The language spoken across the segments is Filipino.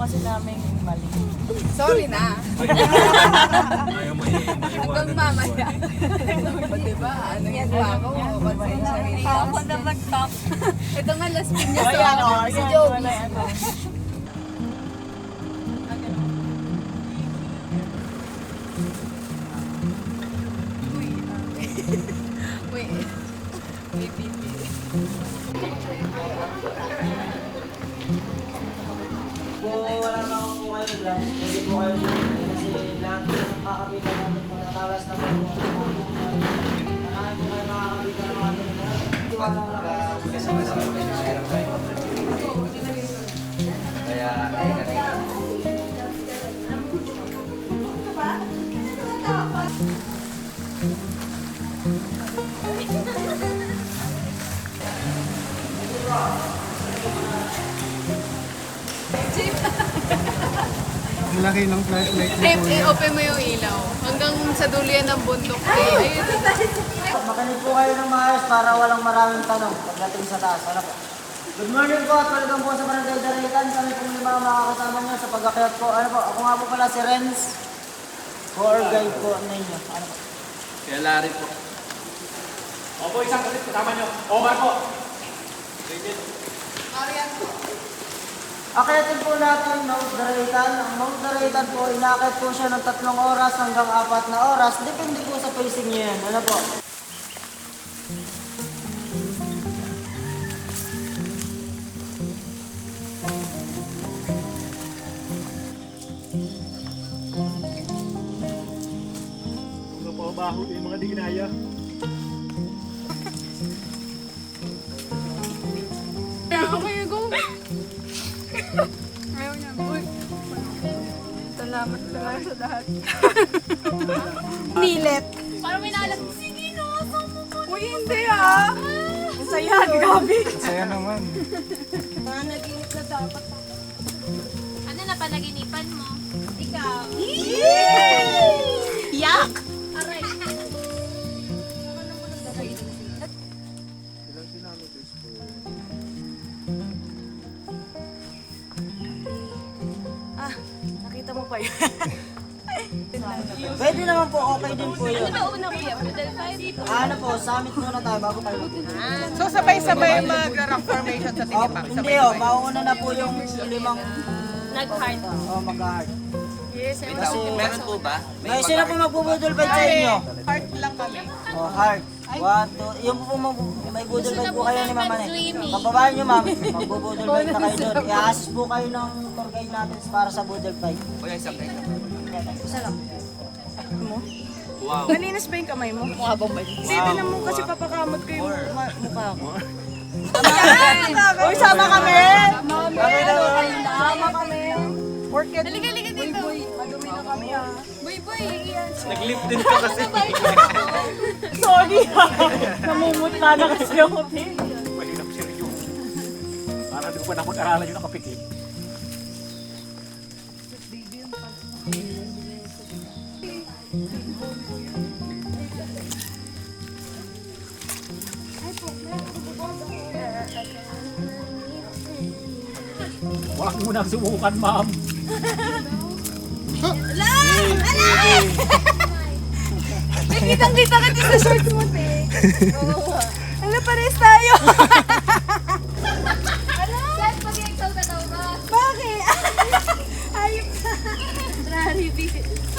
kasi namin mali. Sorry na. Ayaw mo Hanggang mamaya. O diba? Ano yung ako? Konsensya Ako na mag-top. Ito nga last pin niya Ayan, sa oh, si ayan, Joey. wala, ano. Wait. Wait, pipi. Kung wala na ako po kayo lang, hindi po kayo kasi lahat ng kakapitan natin po natalas na po. Marami po kayo makakapitan ng ating tiwala na Kaya, Ang laki ng flashlight ni Tip, Kuya. i-open mo yung ilaw. Hanggang sa dulian ng bundok. Ayun. Makinig po kayo ng maayos para walang maraming tanong pagdating sa taas. Ano po? Good morning po at welcome po sa Barangay Daritan. Kami po yung mga makakasama nyo sa pag-akyat po. Ano po? Ako nga po pala si Renz. Tour guide po ninyo. Ano po? kaya Larry po. Opo, isang kasit, kasama nyo. Omar po. Marian po. Akyatin po natin yung Mount Daraitan. Ang Mount Daraitan po, inakit po siya ng 3 oras hanggang 4 na oras. Depende po sa pacing niyo yan. Ano po? Kung po baho yung mga di ginaya. Okay, go. Ayaw niya. Uy. Salamat talaga sa lahat. Nilet. Parang may naalat. Sige na, sama ko. Uy, hindi ah. Masaya, grabe. Saya naman. Nanaginip na dapat. Ano na panaginipan mo? Ikaw. Yak! Aray. Ah, nakita mo pa yun. Pwede naman po, okay din po yun. Ano una kuya? Middle five? Ano po, summit muna tayo bago tayo mag So sabay-sabay mag-rock formation sa Tinipak. Hindi oh, mauuna na po yung 5 Nag-heart. mag-heart. Yes, Meron po ba? May sino po magbubudol fight sa inyo? Heart lang kami. Oh, heart. 1, 2, yung po may budol fight po kayo ni Mama Ne. Pababayan nyo, Ma'am. Magbubudol fight na kayo doon. I-assist po kayo ng tour guide natin para sa budol fight. Kuya, isang kayo. Isa lang. Wow. Naninas ba yung kamay mo? Mukha bang mali? Hindi, tinan mo kasi papakamot ko yung mukha ko. Uy, sama kami! Sama kami. Orchid. Halika dito. Madumi na kami ah. Boy. Nag-lift din ka kasi. Sorry ha! Namumutla na kasi ako. Mahirap siya yung. Para di ko pa nakapag-aralan yung nakapikit. Wala mo nang subukan, ma'am. Kitang-kita ka din sa shorts mo, te. Ano, pares tayo. Saan pag-iagtaw ka daw ba? Bakit? Ayop ka. Rari,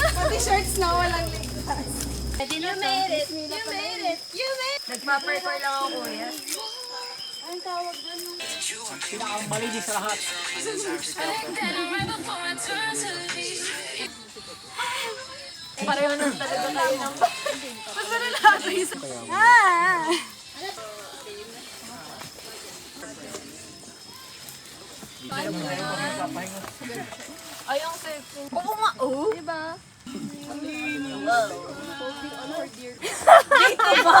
Pati shorts na walang ligtas. You made it. Nagpa-purple lang ako kuya. Anong tawag doon? Pinakamalinis sa lahat. Pareho na talaga kayo ng... Basta na lahat. Ah! Ay, ang sexy. Oo nga, oh. Diba? Dito ba?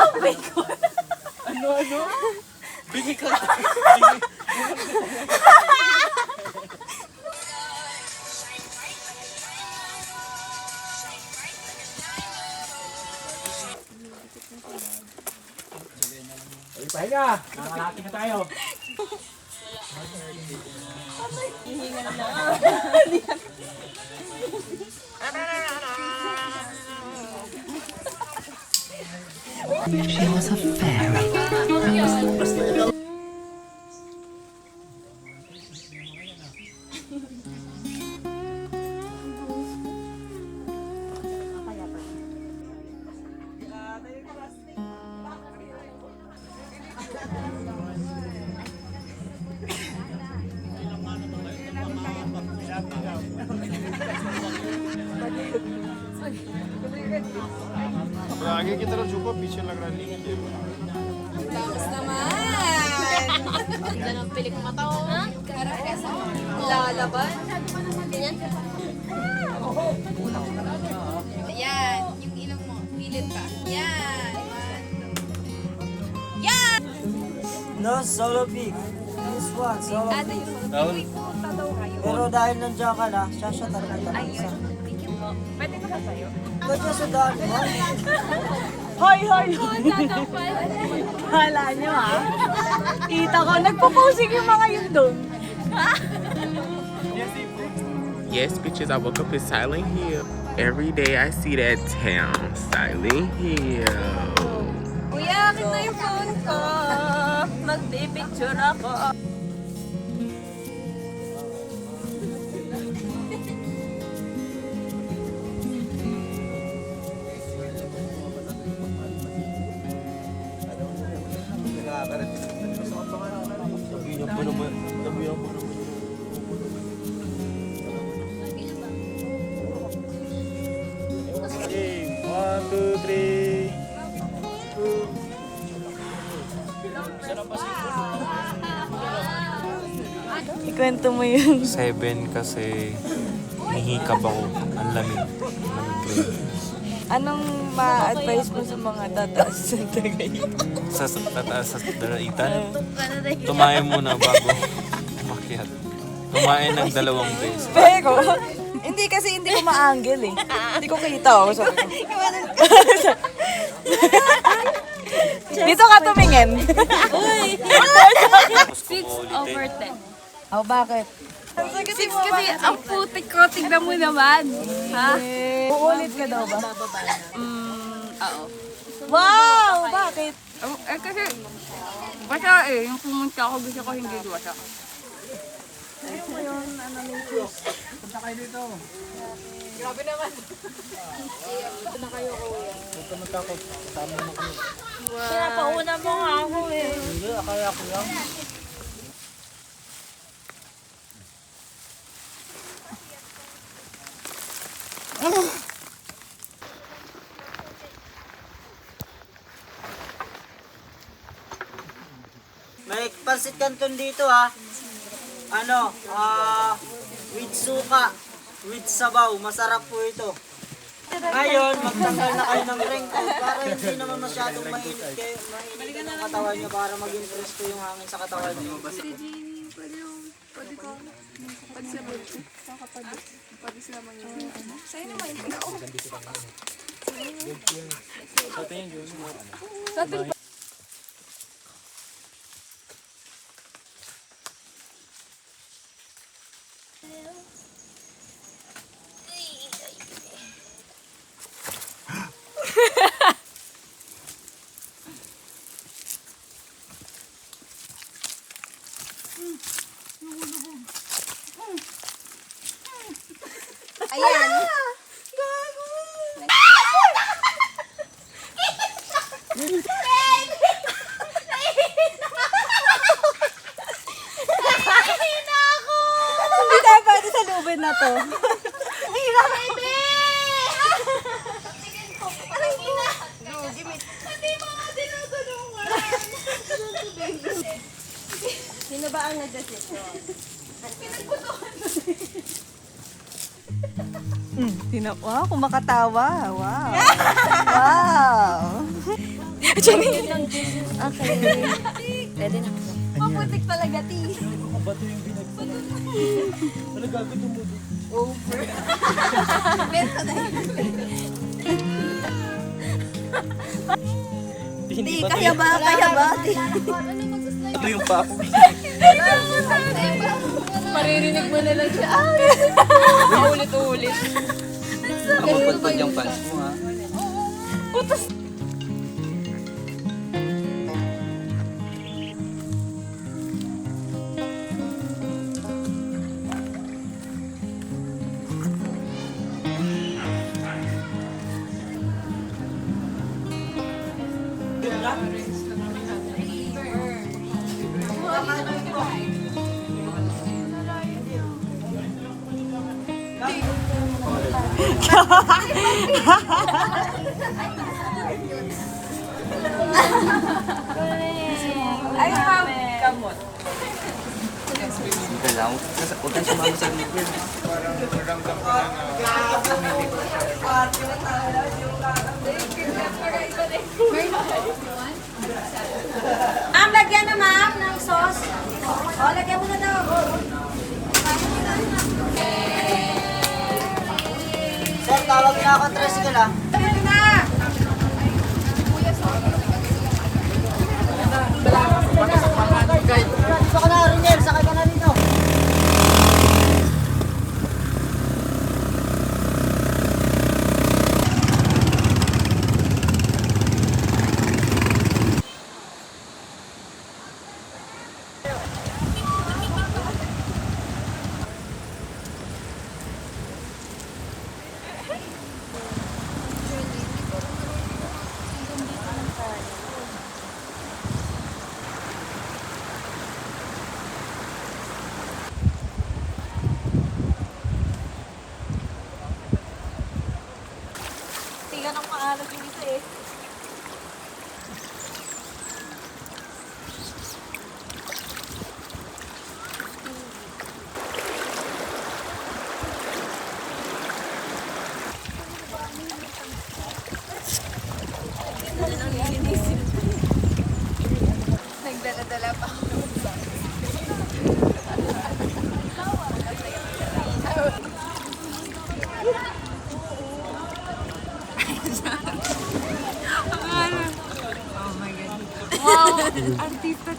Ano? Bingi ka. Ay, pahinga. Nakalaki na tayo. आगे की तरफ झुको पीछे लग रहा है नीचे Tapos naman! Ganda ng pilik mata ko. Harap ka sa lalaban. Ganyan. Ayan, yung ilong mo. Pilit pa. Yan. Yan! No, solo pick. This one, solo Ate, pick. yung pupunta daw kayo. Pero dahil nandiyan ka na, shashatar kita ng isa. Thank you po. Pwede na ka sa'yo? Ba't niya sa daan mo? Hoy! Hala nyo ha? Kita ko, nagpo-posing yung mga yun doon. Yes, bitches, I woke up in Silent Hill. Every day I see that town, Silent Hill. Kuya, akin na yung phone ko. Magpipicture ako. Okay, 1, 2, 3. Ikwento mo yun. 7 kasi nihikab ako. Ang lamig. Anong ma-advise mo sa mga tataas sa Tagaytay? Sa tataas sa daraitan, tumayo muna bago umakyat. Tumayo ng 2 beses. Pero, hindi kasi hindi ko ma-angle eh. Hindi ko kita ako. Sabi ko. Dito ka tumingin. Uy! 6/10. Oh, bakit? 6 kasi ang putik ko. Tignan mo naman. Ha? Uulit ka daw ba? Oo. Wow! Bakit? Kasi, basta yung pumunta ako, gusto ko hindi basa. Pinapauna mo nga ako eh. Hindi, akala ko lang. May pansit canton dito ha. Ano, with suka, with sabaw. Masarap po ito. Ngayon, magtanggal na kayo ng raincoat para hindi naman masyadong mainit kayo. Mainit ang katawan nyo para maging presko yung hangin sa katawan nyo. Ayan. Hindi tayo pwede sa lubid na to. Sino ba ang nagdasito? Wow, kumakatawa. Wow. Wow. Okay. Pwede na. Maputik talaga, ti. Over. Benta na yun. Hindi Kaya ba? Kaya ba? Ito yung pa ako. Maririnig mo na lang siya. Ulit-ulit. Ako pagpag yung pants mo ha. Ay, ma'am. Kamot. Hindi lang. Huwag kang sumama sa likod. Ma'am, lagyan na ma'am ng sauce. O, lagyan mo na daw. Sir, tawag na ako, tricycle ah. Dito na. Dito ka na, Riniel, sakay ka na dito. Tiga ng maalas yung isa eh. Nagdala-dala pa ako. Wow! Artista.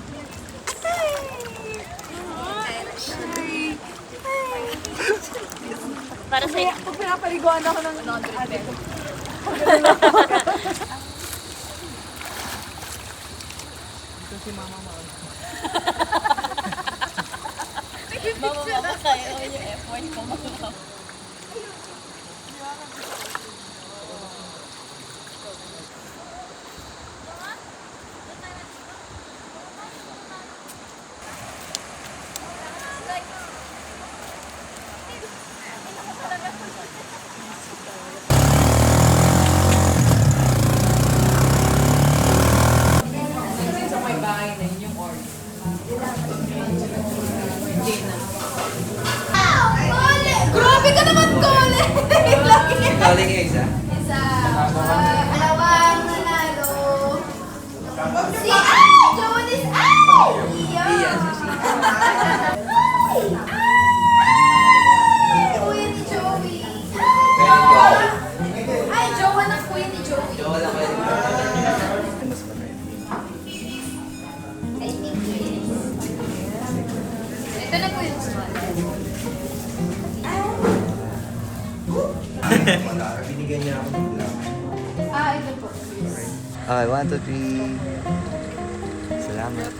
Para sa iyo. Pag pinapaliguan ako ng laundry. Mama mo kayo yung effort ko mga. Grabe ka naman, Cole! Calling yung isa. Dalawang nanalo. Si Jonas! Iyan. Kuya ni Joey. Kaya Ay, jowa ng kuya ni Joey. ikaw wala kayo. I think yes. Ito na po yung small. Ito po. Okay, 1, 2, 3. Salamat.